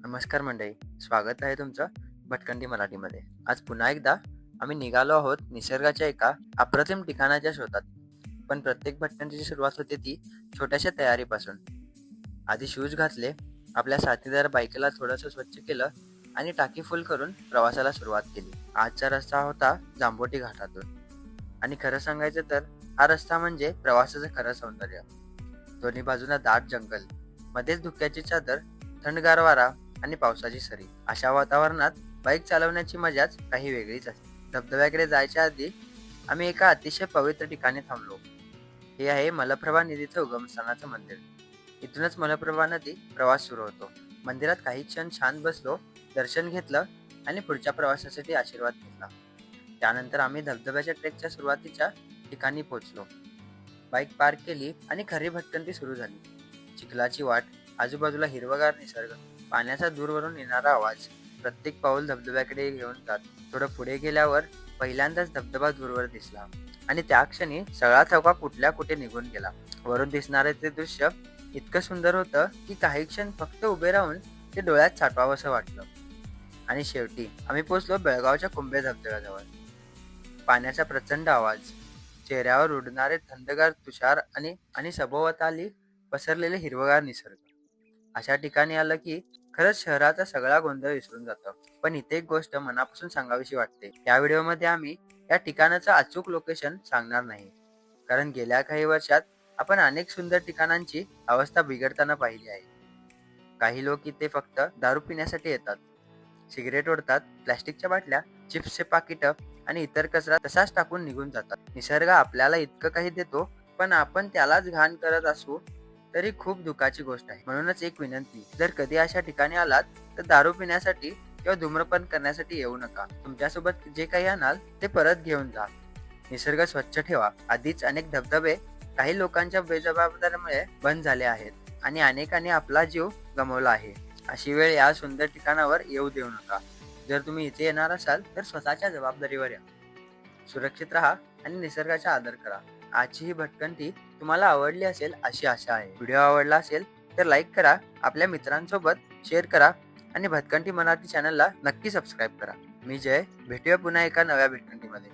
नमस्कार मंडळी, स्वागत आहे तुमचं भटकंती मराठीमध्ये. आज पुन्हा एकदा आम्ही निघालो आहोत निसर्गाच्या एका अप्रतिम ठिकाणाच्या शोधात. पण प्रत्येक भटकंतीची सुरुवात होते ती छोट्याशा तयारीपासून. आधी शूज घातले, आपल्या साथीदार बाईकला थोडंसं स्वच्छ केलं आणि टाकी फुल करून प्रवासाला सुरुवात केली. आजचा रस्ता होता जांभोटी घाटातून आणि खरं सांगायचं तर हा रस्ता म्हणजे प्रवासाचं खरं सौंदर्य. दोन्ही बाजूला दाट जंगल, मध्येच धुक्याची चादर, थंडगार वारा आणि पावसाची सरी. अशा वातावरणात बाईक चालवण्याची मजाच काही वेगळीच असते. धबधब्याकडे जायच्या आधी आम्ही एका अतिशय पवित्र ठिकाणी थांबलो. हे आहे मलप्रभा नदीचं उगमस्थानाचं मंदिर. इथूनच मलप्रभा नदी प्रवास सुरू होतो. मंदिरात काही क्षण शांत बसलो, दर्शन घेतलं आणि पुढच्या प्रवासासाठी आशीर्वाद घेतला. त्यानंतर आम्ही धबधब्याच्या ट्रेकच्या सुरुवातीच्या ठिकाणी पोहोचलो. बाईक पार्क केली आणि खरी भटकंती सुरू झाली. चिखलाची वाट, आजूबाजूला हिरवगार निसर्ग, पाण्याचा दूरवरून येणारा आवाज. प्रत्येक पाऊल धबधब्याकडे घेऊन जात. थोडं पुढे गेल्यावर पहिल्यांदाच धबधबा दूरवर दिसला आणि त्या क्षणी सगळा थकवा कुठल्या कुठे निघून गेला. वरून दिसणारे ते दृश्य इतकं सुंदर होतं की काही क्षण फक्त उभे राहून ते डोळ्यात साठवावंसं वाटलं. आणि शेवटी आम्ही पोहोचलो बेळगावच्या कुंभे धबधब्याजवळ. पाण्याचा प्रचंड आवाज, चेहऱ्यावर उडणारे थंडगार तुषार आणि सभोवताली पसरलेले हिरवगार निसर्ग. अशा ठिकाणी आलं की खरंच शहराचा सगळा गोंधळ विसरून जातो. पण इथे एक गोष्ट मनापासून सांगावीशी वाटते. या व्हिडिओमध्ये आम्ही या ठिकाणाचं अचूक लोकेशन सांगणार नाही, कारण गेल्या काही वर्षात आपण अनेक सुंदर ठिकाणांची अवस्था बिघडताना पाहिली आहे. काही लोक इथे फक्त दारू पिण्यासाठी येतात, सिगरेट ओढतात, प्लॅस्टिकच्या बाटल्या, चिप्सचे पाकिटं आणि इतर कचरा तसाच टाकून निघून जातात. निसर्ग आपल्याला इतकं काही देतो, पण आपण त्यालाच घाण करत असू तरी खूप दुःखाची गोष्ट आहे. म्हणूनच एक विनंती, जर कधी अशा ठिकाणी आलात तर दारू पिण्यासाठी किंवा धूम्रपान करण्यासाठी येऊ नका. तुमच्यासोबत जे काही आणाल ते परत घेऊन जा. निसर्ग स्वच्छ ठेवा. आधीच अनेक धबधबे काही लोकांच्या बेजबाबदारीमुळे बंद झाले आहेत आणि अनेकांनी आपला जीव गमावला आहे. अशी वेळ या सुंदर ठिकाणावर येऊ देऊ नका. जर तुम्ही इथे येणार असाल तर स्वतःच्या जबाबदारीवर या. सुरक्षित राहा आणि निसर्गाचा आदर करा. आजची ही भटकंती तुम्हाला आवडली असेल अशी आशा आहे. व्हिडिओ आवडला असेल तर लाईक करा, आपल्या मित्रांसोबत शेअर करा आणि भटकंती मराठी चॅनलला नक्की सबस्क्राईब करा. मी जय, भेटूया पुन्हा एका नव्या भटकंतीमध्ये.